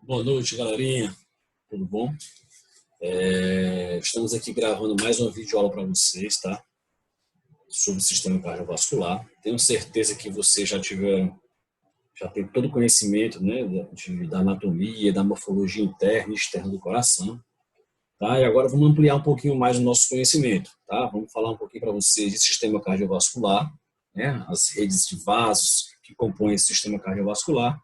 Boa noite, galerinha. Tudo bom? Estamos aqui gravando mais uma videoaula para vocês, tá? Sobre o sistema cardiovascular. Tenho certeza que vocês já tem todo o conhecimento, né, da anatomia, da morfologia interna e externa do coração, tá? E agora vamos ampliar um pouquinho mais o nosso conhecimento, tá? Vamos falar um pouquinho para vocês de sistema cardiovascular, né? As redes de vasos que compõem esse sistema cardiovascular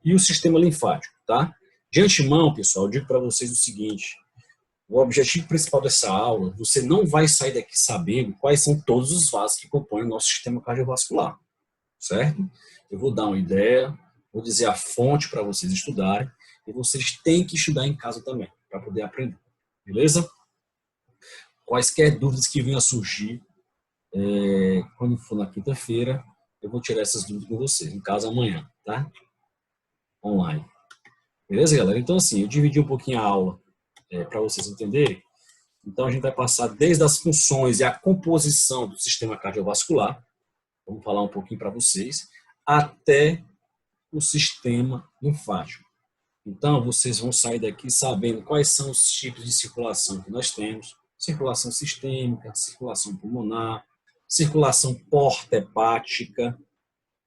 e o sistema linfático, tá? De antemão, pessoal, eu digo para vocês o seguinte: o objetivo principal dessa aula, você não vai sair daqui sabendo quais são todos os vasos que compõem o nosso sistema cardiovascular, certo? Eu vou dar uma ideia, vou dizer a fonte para vocês estudarem, e vocês têm que estudar em casa também, para poder aprender, beleza? Quaisquer dúvidas que venham a surgir, quando for na quinta-feira, eu vou tirar essas dúvidas com vocês, em casa amanhã, tá? Online. Beleza, galera? Então, assim, eu dividi um pouquinho a aula para vocês entenderem. Então, a gente vai passar desde as funções e a composição do sistema cardiovascular, vamos falar um pouquinho para vocês, até o sistema linfático. Então, vocês vão sair daqui sabendo quais são os tipos de circulação que nós temos: circulação sistêmica, circulação pulmonar, circulação porta-hepática,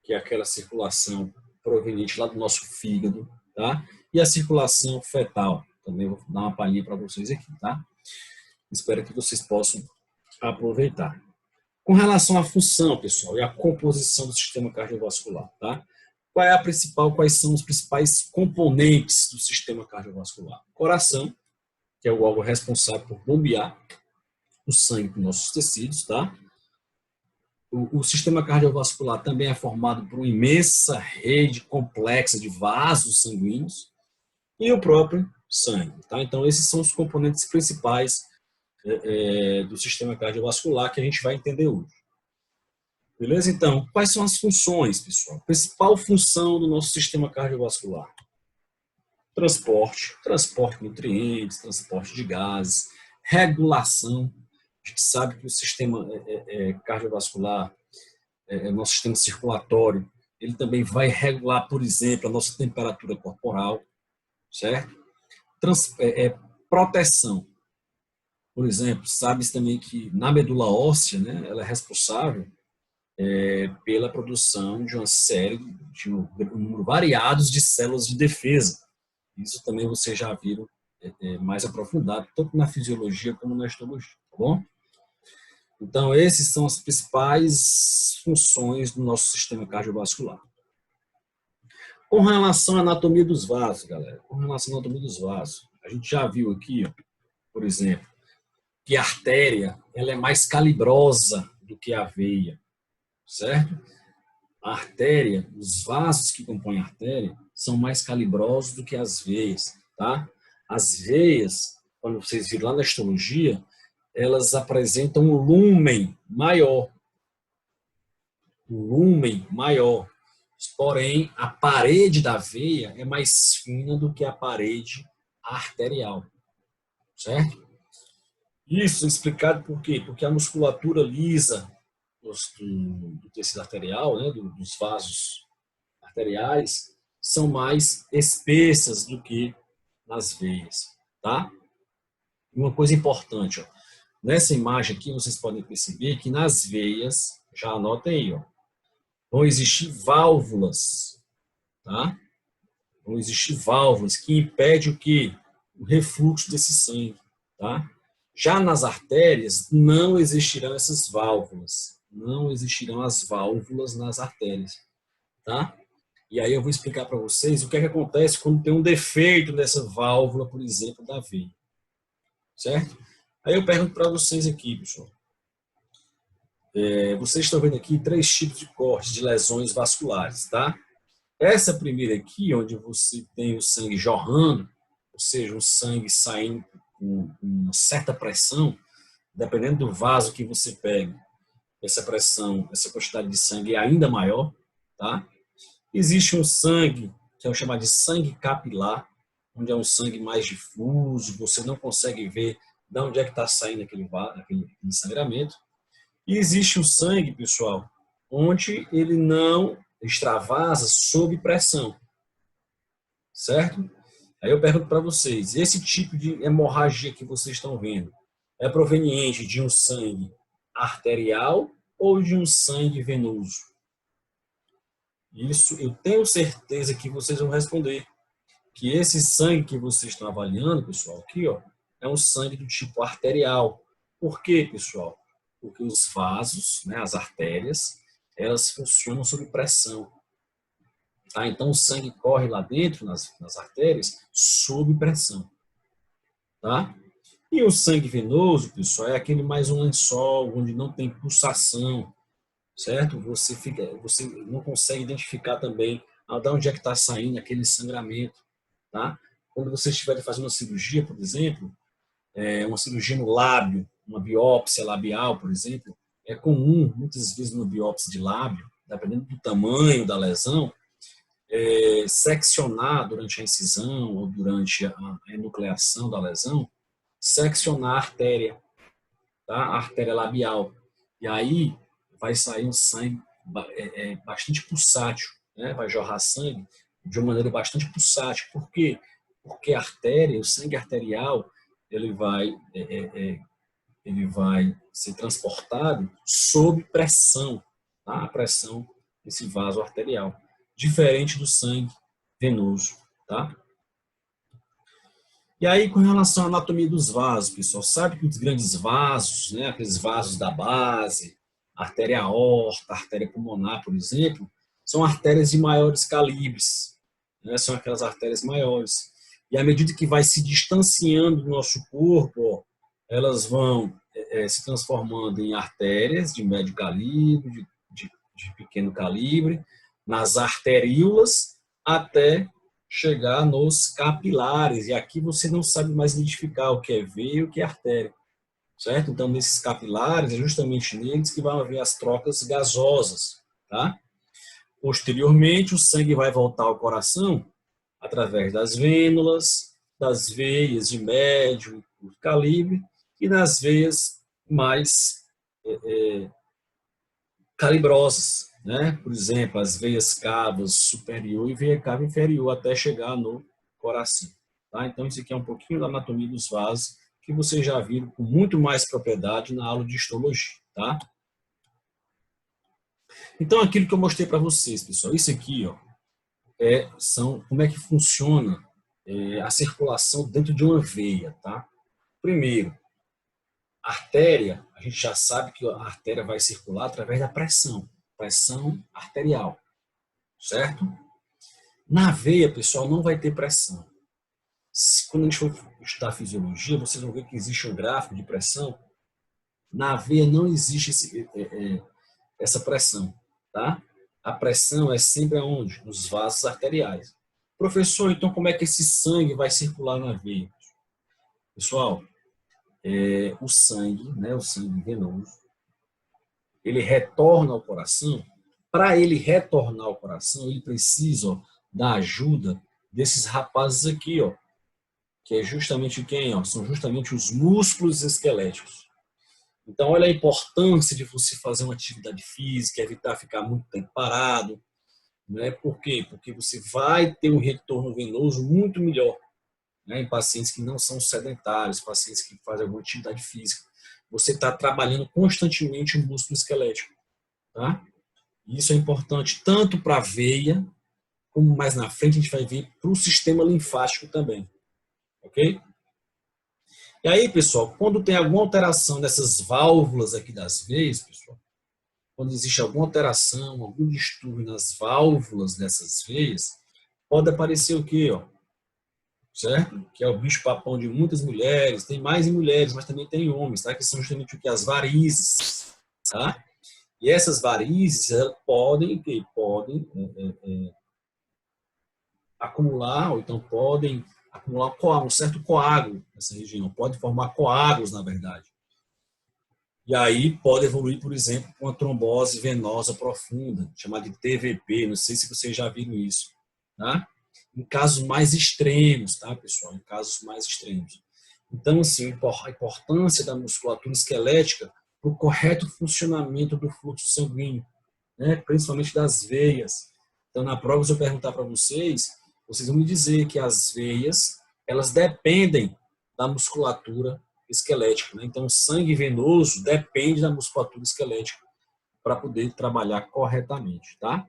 que é aquela circulação proveniente lá do nosso fígado, tá? E a circulação fetal. Também vou dar uma palhinha para vocês aqui, tá? Espero que vocês possam aproveitar. Com relação à função, pessoal, e à composição do sistema cardiovascular, tá? Quais são os principais componentes do sistema cardiovascular? Coração, que é o órgão responsável por bombear o sangue para os nossos tecidos, tá? O sistema cardiovascular também é formado por uma imensa rede complexa de vasos sanguíneos e o próprio sangue, tá? Então, esses são os componentes principais do sistema cardiovascular que a gente vai entender hoje. Beleza? Então, quais são as funções, pessoal? A principal função do nosso sistema cardiovascular: transporte de nutrientes, transporte de gases, regulação. A gente sabe que o sistema cardiovascular, nosso sistema circulatório, ele também vai regular, por exemplo, a nossa temperatura corporal, certo? Proteção. Por exemplo, sabe-se também que na medula óssea, né, ela é responsável pela produção de uma série de um número variados de células de defesa. Isso também vocês já viram mais aprofundado, tanto na fisiologia como na histologia, tá bom? Então, essas são as principais funções do nosso sistema cardiovascular. Com relação à anatomia dos vasos, galera, com relação à anatomia dos vasos, a gente já viu aqui, ó, por exemplo, que a artéria ela é mais calibrosa do que a veia, certo? A artéria, os vasos que compõem a artéria, são mais calibrosos do que as veias, tá? As veias, quando vocês viram lá na histologia, elas apresentam um lumen maior. Porém, a parede da veia é mais fina do que a parede arterial, certo? Isso é explicado por quê? Porque a musculatura lisa do tecido arterial, né, dos vasos arteriais, são mais espessas do que nas veias, tá? Uma coisa importante, ó, nessa imagem aqui vocês podem perceber que nas veias, já anotem aí, ó, vão existir válvulas, tá? Vão existir válvulas que impedem o quê? O refluxo desse sangue, tá? Já nas artérias, não existirão essas válvulas. Não existirão as válvulas nas artérias, tá? E aí eu vou explicar para vocês o que é que acontece quando tem um defeito nessa válvula, por exemplo, da veia, certo? Aí eu pergunto para vocês aqui, pessoal. Vocês estão vendo aqui 3 tipos de cortes de lesões vasculares, tá? Essa primeira aqui, onde você tem o sangue jorrando, ou seja, o sangue saindo com uma certa pressão, dependendo do vaso que você pega, essa pressão, essa quantidade de sangue é ainda maior, tá? Existe um sangue, que é o chamado de sangue capilar, onde é um sangue mais difuso, você não consegue ver de onde é que está saindo aquele sangramento. E existe o sangue, pessoal, onde ele não extravasa sob pressão, certo? Aí eu pergunto para vocês, esse tipo de hemorragia que vocês estão vendo é proveniente de um sangue arterial ou de um sangue venoso? Isso eu tenho certeza que vocês vão responder. Que esse sangue que vocês estão avaliando, pessoal, aqui, ó, é um sangue do tipo arterial. Por quê, pessoal? Porque os vasos, né, as artérias, elas funcionam sob pressão. Tá? Então, o sangue corre lá dentro, nas artérias, sob pressão. Tá? E o sangue venoso, pessoal, é aquele mais um lençol, onde não tem pulsação, certo? Você não consegue identificar também de onde é que está saindo aquele sangramento. Tá? Quando você estiver fazendo uma cirurgia, por exemplo, uma cirurgia no lábio, uma biópsia labial, por exemplo, é comum, muitas vezes, no biópsia de lábio, dependendo do tamanho da lesão, seccionar durante a incisão ou durante a enucleação da lesão, seccionar a artéria, tá? A artéria labial. E aí vai sair um sangue bastante pulsátil, né? Vai jorrar sangue de uma maneira bastante pulsátil. Por quê? Porque a artéria, o sangue arterial, ele vai ser transportado sob pressão, tá? A pressão desse vaso arterial, diferente do sangue venoso, tá? E aí, com relação à anatomia dos vasos, pessoal, sabe que os grandes vasos, né, aqueles vasos da base, artéria aorta, artéria pulmonar, por exemplo, são artérias de maiores calibres, né, são aquelas artérias maiores. E à medida que vai se distanciando do nosso corpo, ó, elas vão se transformando em artérias de médio calibre, de pequeno calibre, nas arteríolas, até chegar nos capilares. E aqui você não sabe mais identificar o que é veia e o que é artéria, certo? Então, nesses capilares, é justamente neles que vão haver as trocas gasosas, tá? Posteriormente, o sangue vai voltar ao coração através das vênulas, das veias de médio e curto calibre e nas veias mais calibrosas, né? Por exemplo, as veias cavas superior e veia cava inferior até chegar no coração. Tá? Então, isso aqui é um pouquinho da anatomia dos vasos que vocês já viram com muito mais propriedade na aula de histologia. Tá? Então, aquilo que eu mostrei para vocês, pessoal, isso aqui, ó, como é que funciona a circulação dentro de uma veia. Tá? Primeiro, a artéria, a gente já sabe que a artéria vai circular através da pressão arterial, certo? Na veia, pessoal, não vai ter pressão. Quando a gente for estudar fisiologia, vocês vão ver que existe um gráfico de pressão. Na veia não existe essa pressão, tá? A pressão é sempre aonde? Nos vasos arteriais. Professor, então como é que esse sangue vai circular na veia? Pessoal, o sangue, né, o sangue venoso, ele retorna ao coração. Para ele retornar ao coração, ele precisa da ajuda desses rapazes aqui, ó, que é justamente quem? Ó, são justamente os músculos esqueléticos. Então, olha a importância de você fazer uma atividade física, evitar ficar muito tempo parado. Né? Por quê? Porque você vai ter um retorno venoso muito melhor, né, em pacientes que não são sedentários, pacientes que fazem alguma atividade física. Você está trabalhando constantemente o músculo esquelético. Tá? Isso é importante tanto para a veia, como mais na frente a gente vai ver para o sistema linfático também. Ok? E aí, pessoal, quando tem alguma alteração dessas válvulas aqui das veias, pessoal, quando existe alguma alteração, algum distúrbio nas válvulas dessas veias, pode aparecer o quê? Ó? Certo? Que é o bicho-papão de muitas mulheres, tem mais em mulheres, mas também tem em homens, tá? Que são justamente o que? As varizes. Tá? E essas varizes podem acumular, ou então podem acumular um certo coágulo nessa região, pode formar coágulos, na verdade. E aí pode evoluir, por exemplo, com uma trombose venosa profunda, chamada de TVP, não sei se vocês já viram isso, tá? Em casos mais extremos, tá, pessoal? Em casos mais extremos. Então, assim, a importância da musculatura esquelética para o correto funcionamento do fluxo sanguíneo, né? Principalmente das veias. Então, na prova, se eu perguntar para vocês vocês vão me dizer que as veias, elas dependem da musculatura esquelética, né? Então, o sangue venoso depende da musculatura esquelética para poder trabalhar corretamente, tá?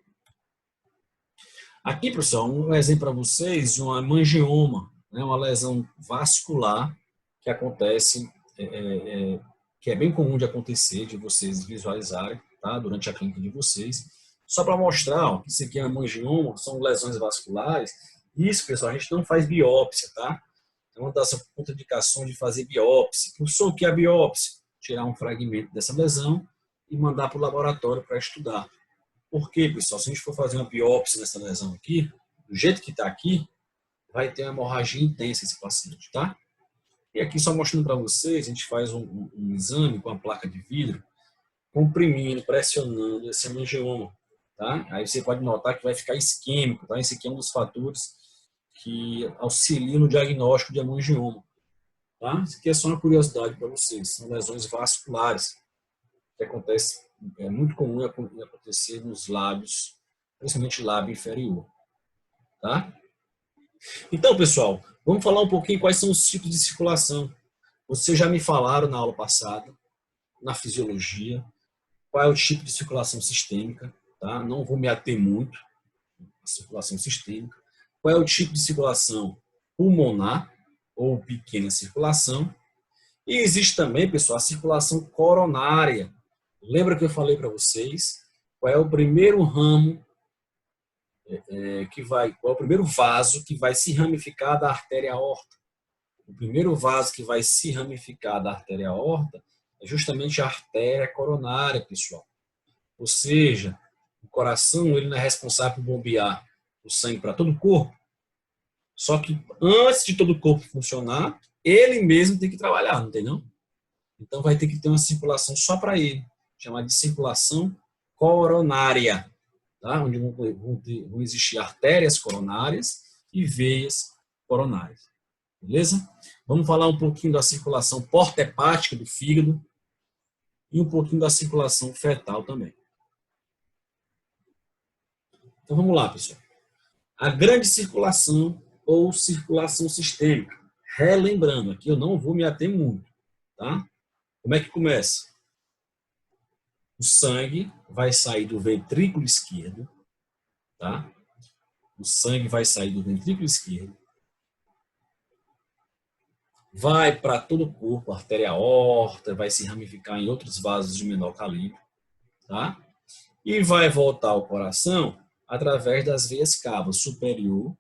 Aqui, pessoal, um exemplo para vocês de uma hemangioma, né? Uma lesão vascular que acontece, que é bem comum de acontecer, de vocês visualizarem, tá? Durante a clínica de vocês. Só para mostrar, ó, que isso aqui é hemangioma, são lesões vasculares. Isso, pessoal, a gente não faz biópsia, tá? É uma das contraindicações de fazer biópsia. O que é a biópsia? Tirar um fragmento dessa lesão e mandar para o laboratório para estudar. Por quê, pessoal? Se a gente for fazer uma biópsia nessa lesão aqui, do jeito que está aqui, vai ter uma hemorragia intensa esse paciente, tá? E aqui, só mostrando para vocês, a gente faz um exame com a placa de vidro, comprimindo, pressionando esse hemangioma, tá? Aí você pode notar que vai ficar isquêmico, tá? Esse aqui é um dos fatores que auxiliam no diagnóstico de hemangioma, tá? Isso aqui é só uma curiosidade para vocês, são lesões vasculares, que acontece, é muito comum acontecer nos lábios, principalmente lábio inferior, tá? Então, pessoal, vamos falar um pouquinho quais são os tipos de circulação. Vocês já me falaram na aula passada, na fisiologia, qual é o tipo de circulação sistêmica, tá? Não vou me ater muito à circulação sistêmica. Qual é o tipo de circulação pulmonar ou pequena circulação? E existe também, pessoal, a circulação coronária. Lembra que eu falei para vocês qual é o primeiro ramo qual é o primeiro vaso que vai se ramificar da artéria aorta? O primeiro vaso que vai se ramificar da artéria aorta é justamente a artéria coronária, pessoal. Ou seja, o coração ele não é responsável por bombear o sangue para todo o corpo. Só que antes de todo o corpo funcionar, ele mesmo tem que trabalhar, não tem não? Então vai ter que ter uma circulação só para ele, chamada de circulação coronária, tá? Onde vão existir artérias coronárias e veias coronárias. Beleza? Vamos falar um pouquinho da circulação porta-hepática do fígado e um pouquinho da circulação fetal também. Então vamos lá, pessoal. A grande circulação ou circulação sistêmica. Relembrando, aqui eu não vou me ater muito, tá? Como é que começa? O sangue vai sair do ventrículo esquerdo, tá? O sangue vai sair do ventrículo esquerdo, vai para todo o corpo, a artéria aorta, vai se ramificar em outros vasos de menor calibre, tá? E vai voltar ao coração através das veias cavas superior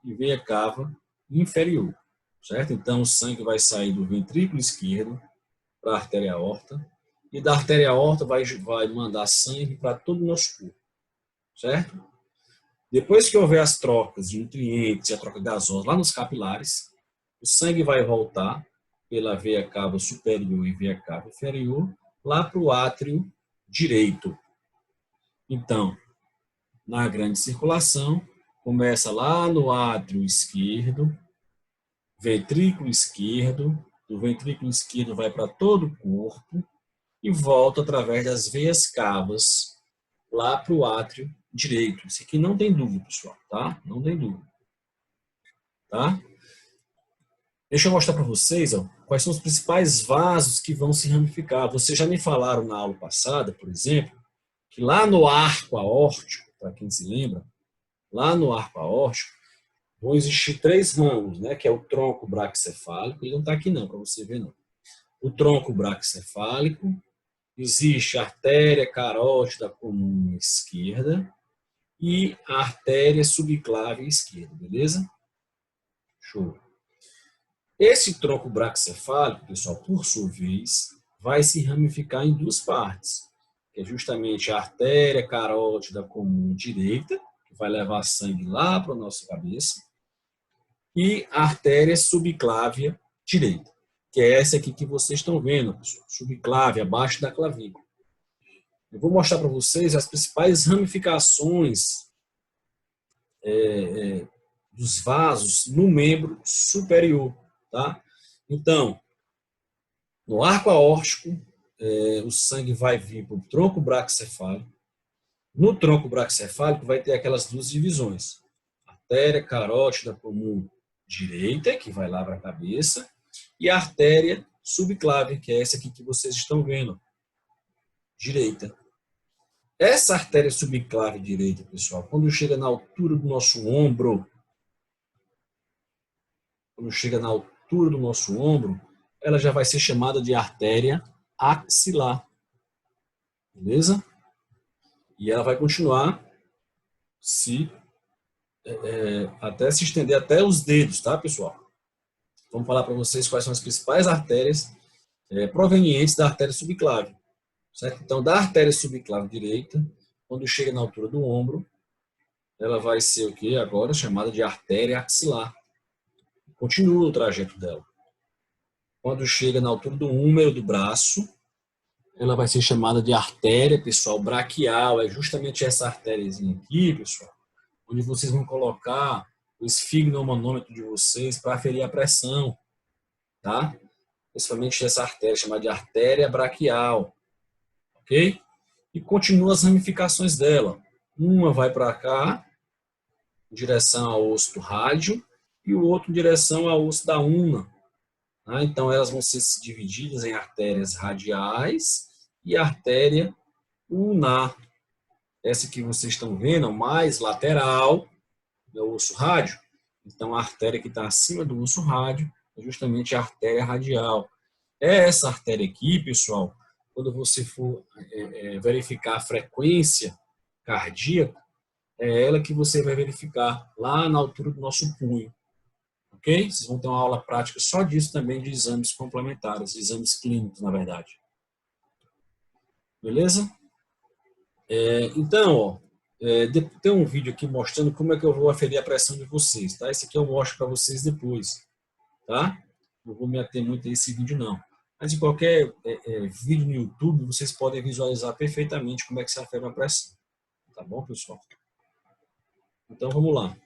e veia cava inferior, certo? Então, o sangue vai sair do ventrículo esquerdo para a artéria aorta e da artéria aorta vai mandar sangue para todo o nosso corpo, certo? Depois que houver as trocas de nutrientes e a troca gasosa lá nos capilares, o sangue vai voltar pela veia cava superior e veia cava inferior lá para o átrio direito. Então, na grande circulação, começa lá no átrio esquerdo, ventrículo esquerdo, do ventrículo esquerdo vai para todo o corpo e volta através das veias cavas lá para o átrio direito. Isso aqui não tem dúvida, pessoal, tá? Não tem dúvida. Tá? Deixa eu mostrar para vocês, ó, quais são os principais vasos que vão se ramificar. Vocês já me falaram na aula passada, por exemplo, que lá no arco aórtico, para quem se lembra, lá no arco aórtico, vão existir 3 ramos, né, que é o tronco braquicefálico, ele não está aqui não, para você ver não. O tronco braquicefálico, existe a artéria carótida comum esquerda e a artéria subclávia esquerda, beleza? Show. Esse tronco braquicefálico, pessoal, por sua vez, vai se ramificar em 2 partes, que é justamente a artéria carótida comum direita, que vai levar sangue lá para a nossa cabeça, e a artéria subclávia direita, que é essa aqui que vocês estão vendo, pessoal, subclávia, abaixo da clavícula. Eu vou mostrar para vocês as principais ramificações dos vasos no membro superior, tá? Então, no arco aórtico, o sangue vai vir para o tronco braquicefálico. No tronco braquicefálico vai ter aquelas 2 divisões, artéria carótida comum direita, que vai lá para a cabeça, e a artéria subclave, que é essa aqui que vocês estão vendo, direita. Essa artéria subclave direita, pessoal, quando chega na altura do nosso ombro, ela já vai ser chamada de artéria axilar. Beleza? E ela vai continuar até se estender até os dedos, tá, pessoal? Vamos falar para vocês quais são as principais artérias provenientes da artéria subclave. Certo? Então, da artéria subclave direita, quando chega na altura do ombro, ela vai ser o que agora chamada de artéria axilar. Continua o trajeto dela. Quando chega na altura do húmero do braço, ela vai ser chamada de artéria, pessoal, braquial. É justamente essa artériazinha aqui, pessoal, onde vocês vão colocar o esfigmomanômetro de vocês para aferir a pressão, tá? Principalmente essa artéria chamada de artéria braquial, ok? E continua as ramificações dela. Uma vai para cá, em direção ao osso do rádio, e o outro em direção ao osso da una. Tá? Então, elas vão ser divididas em artérias radiais e artéria ulnar. Essa que vocês estão vendo, mais lateral, é o osso rádio. Então, a artéria que está acima do osso rádio é justamente a artéria radial. Essa artéria aqui, pessoal, quando você for verificar a frequência cardíaca, é ela que você vai verificar lá na altura do nosso punho. Ok? Vocês vão ter uma aula prática só disso também, de exames complementares, exames clínicos, na verdade. Beleza? Então, ó, tem um vídeo aqui mostrando como é que eu vou aferir a pressão de vocês, tá? Esse aqui eu mostro para vocês depois, tá? Não vou me ater muito a esse vídeo, não. Mas em qualquer vídeo no YouTube, vocês podem visualizar perfeitamente como é que se afere a pressão. Tá bom, pessoal? Então, vamos lá.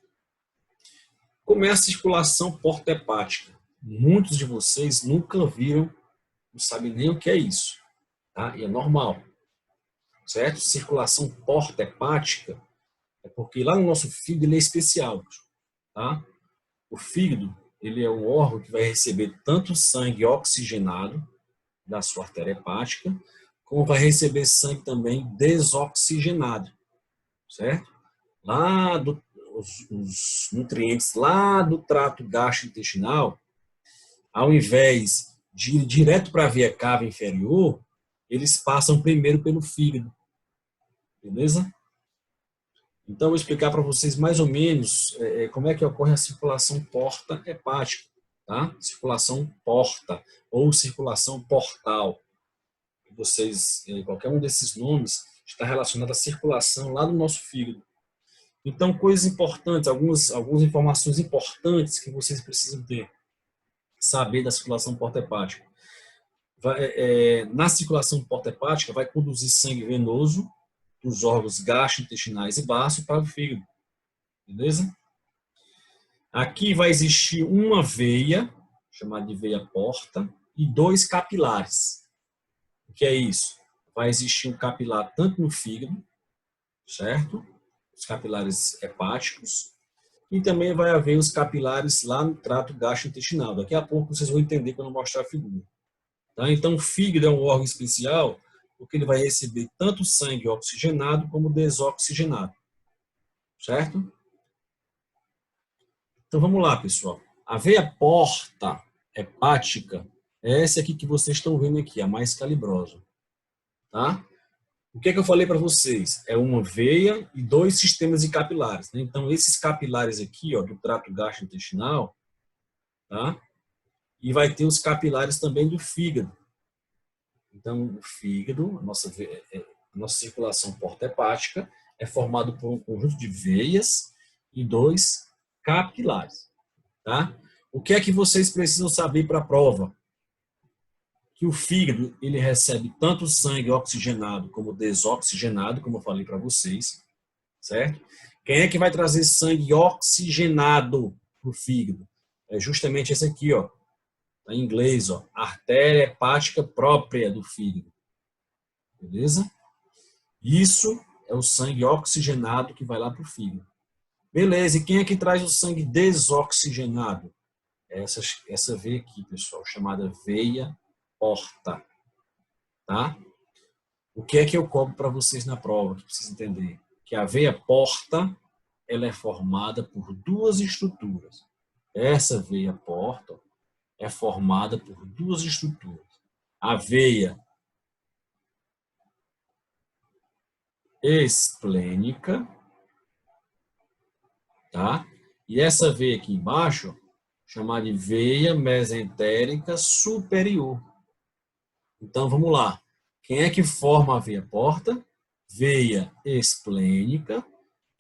Como é a circulação porta-hepática? Muitos de vocês nunca viram, não sabem nem o que é isso, tá? E é normal, certo? Circulação porta-hepática é porque lá no nosso fígado ele é especial, tá? O fígado, ele é um órgão que vai receber tanto sangue oxigenado da sua artéria hepática, como vai receber sangue também desoxigenado, certo? Lá os nutrientes lá do trato gastrointestinal, ao invés de ir direto para a via cava inferior, eles passam primeiro pelo fígado. Beleza? Então, eu vou explicar para vocês mais ou menos como é que ocorre a circulação porta hepática. Tá? Circulação porta ou circulação portal. Vocês, qualquer um desses nomes está relacionado à circulação lá do nosso fígado. Então, coisas importantes, algumas informações importantes que vocês precisam ter. Saber da circulação porta-hepática. Na circulação porta-hepática, vai conduzir sangue venoso dos órgãos gastrointestinais e baço para o fígado. Beleza? Aqui vai existir uma veia, chamada de veia porta, e 2 capilares. O que é isso? Vai existir um capilar tanto no fígado, certo? Os capilares hepáticos, e também vai haver os capilares lá no trato gastrointestinal. Daqui a pouco vocês vão entender quando eu mostrar a figura. Tá? Então, o fígado é um órgão especial porque ele vai receber tanto sangue oxigenado como desoxigenado. Certo? Então, vamos lá, pessoal. A veia porta hepática é essa aqui que vocês estão vendo aqui, a mais calibrosa. Tá? O que é que eu falei para vocês? É uma veia e 2 sistemas de capilares. Né? Então, esses capilares aqui, ó, do trato gastrointestinal, tá? E vai ter os capilares também do fígado. Então, o fígado, a nossa circulação porta-hepática, é formado por um conjunto de veias e 2 capilares. Tá? O que é que vocês precisam saber para a prova? Que o fígado ele recebe tanto sangue oxigenado como desoxigenado, como eu falei para vocês, certo? Quem é que vai trazer sangue oxigenado para o fígado? É justamente esse aqui, ó, tá em inglês, ó, artéria hepática própria do fígado, beleza? Isso é o sangue oxigenado que vai lá para o fígado. Beleza, e quem é que traz o sangue desoxigenado? Essa veia aqui, pessoal, chamada veia porta, tá? O que é que eu cobro para vocês na prova, que precisa entender? Que a veia porta, ela é formada por duas estruturas. Essa veia porta é formada por duas estruturas. A veia esplênica, tá? E essa veia aqui embaixo, chamada de veia mesentérica superior. Então, vamos lá. Quem é que forma a veia porta? Veia esplênica,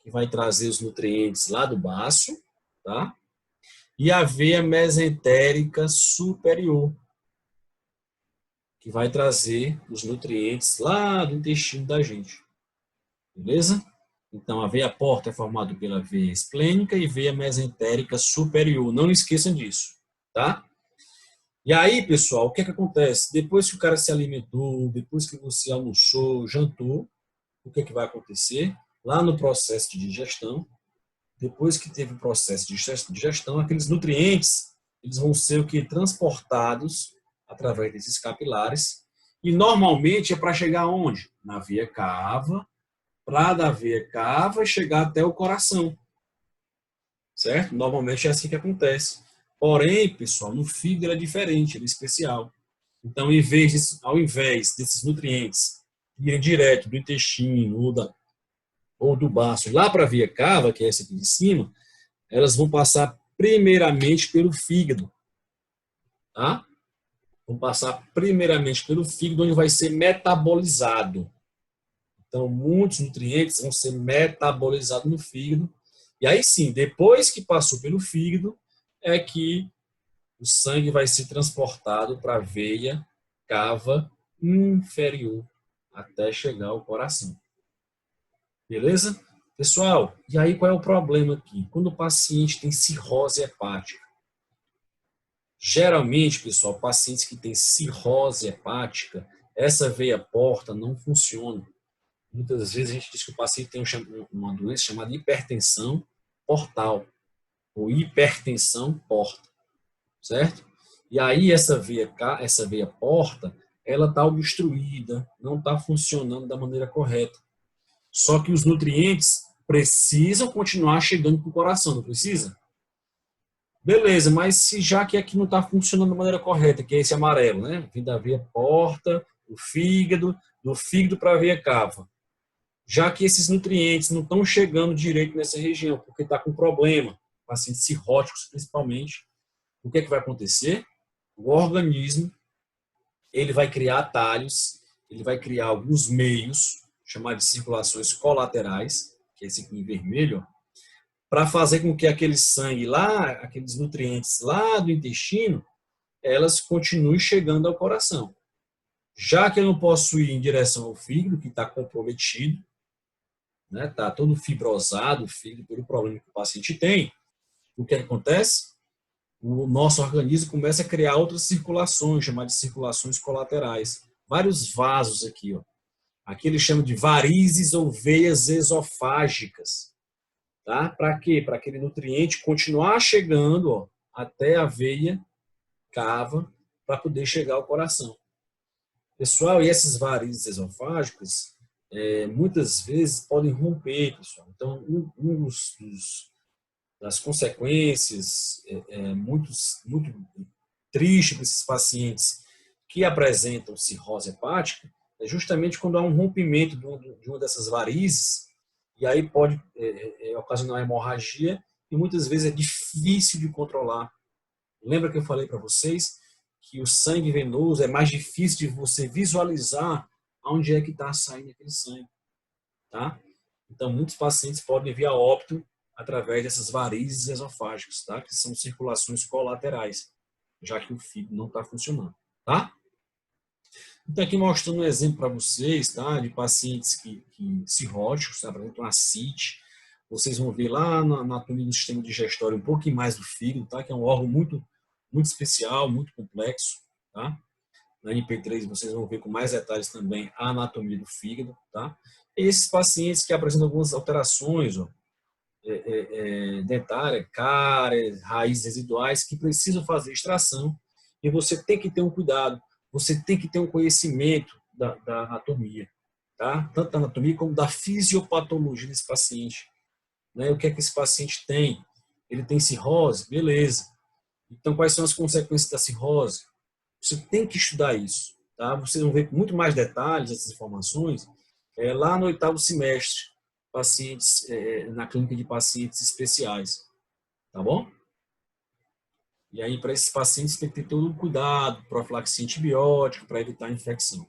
que vai trazer os nutrientes lá do baço, tá? E a veia mesentérica superior, que vai trazer os nutrientes lá do intestino da gente. Beleza? Então, a veia porta é formada pela veia esplênica e veia mesentérica superior. Não esqueçam disso, tá? E aí, pessoal, o que é que acontece? Depois que o cara se alimentou, depois que você almoçou, jantou, o que é que vai acontecer? Lá no processo de digestão, depois que teve o processo de digestão, aqueles nutrientes, eles vão ser o que? Transportados através desses capilares. E normalmente é para chegar aonde? Na veia cava, para da veia cava e chegar até o coração. Certo? Normalmente é assim que acontece. Porém, pessoal, no fígado é diferente, ele é especial. Então, ao invés desses nutrientes irem direto do intestino ou do baço lá para a veia cava, que é essa aqui de cima, elas vão passar primeiramente pelo fígado. Tá? Vão passar primeiramente pelo fígado, onde vai ser metabolizado. Então, muitos nutrientes vão ser metabolizados no fígado. E aí sim, depois que passou pelo fígado, é que o sangue vai ser transportado para a veia cava inferior, até chegar ao coração. Beleza? Pessoal, e aí qual é o problema aqui? Quando o paciente tem cirrose hepática, geralmente, pessoal, pacientes que têm cirrose hepática, essa veia porta não funciona. Muitas vezes a gente diz que o paciente tem uma doença chamada hipertensão portal, ou hipertensão porta, certo? E aí essa veia porta, ela está obstruída, não está funcionando da maneira correta. Só que os nutrientes precisam continuar chegando para o coração, não precisa? Beleza, mas se já que aqui não está funcionando da maneira correta, que é esse amarelo, né? Vindo da veia porta, do fígado para a veia cava. Já que esses nutrientes não estão chegando direito nessa região, porque está com problema, pacientes cirróticos principalmente, o que é que vai acontecer? O organismo ele vai criar atalhos, ele vai criar alguns meios, chamados de circulações colaterais, que é esse aqui em vermelho, para fazer com que aquele sangue lá, aqueles nutrientes lá do intestino, elas continuem chegando ao coração. Já que eu não posso ir em direção ao fígado, que está comprometido, né, está todo fibrosado o fígado pelo problema que o paciente tem, o que acontece? O nosso organismo começa a criar outras circulações, chamadas de circulações colaterais. Vários vasos aqui, ó. Aqui eles chamam de varizes ou veias esofágicas. Tá? Para quê? Para aquele nutriente continuar chegando, ó, até a veia cava para poder chegar ao coração. Pessoal, e essas varizes esofágicas, muitas vezes podem romper, pessoal. Então, das consequências muito tristes para esses pacientes que apresentam cirrose hepática é justamente quando há um rompimento de uma dessas varizes, e aí pode ocasionar hemorragia, e muitas vezes é difícil de controlar. Lembra que eu falei para vocês que o sangue venoso é mais difícil de você visualizar onde é que está saindo aquele sangue, tá? Então, muitos pacientes podem vir a óbito através dessas varizes esofágicas, tá? Que são circulações colaterais, já que o fígado não está funcionando, tá? Então, aqui mostrando um exemplo para vocês, tá? De pacientes que cirróticos, tá? Apresentam ascite. Vocês vão ver lá na anatomia do sistema digestório um pouquinho mais do fígado, tá? Que é um órgão muito especial, muito complexo, tá? Na NP3 vocês vão ver com mais detalhes também a anatomia do fígado, tá? E esses pacientes que apresentam algumas alterações, ó, dentária, cáries, raízes residuais que precisam fazer extração e você tem que ter um cuidado, você tem que ter um conhecimento da anatomia, tá? Tanto da anatomia como da fisiopatologia desse paciente, né? O que é que esse paciente tem? Ele tem cirrose? Beleza. Então, quais são as consequências da cirrose? Você tem que estudar isso, tá? Vocês vão ver com muito mais detalhes essas informações lá no 8º semestre, pacientes na clínica de pacientes especiais, tá bom? E aí, para esses pacientes, tem que ter todo um cuidado, profilaxia antibiótica, para evitar a infecção.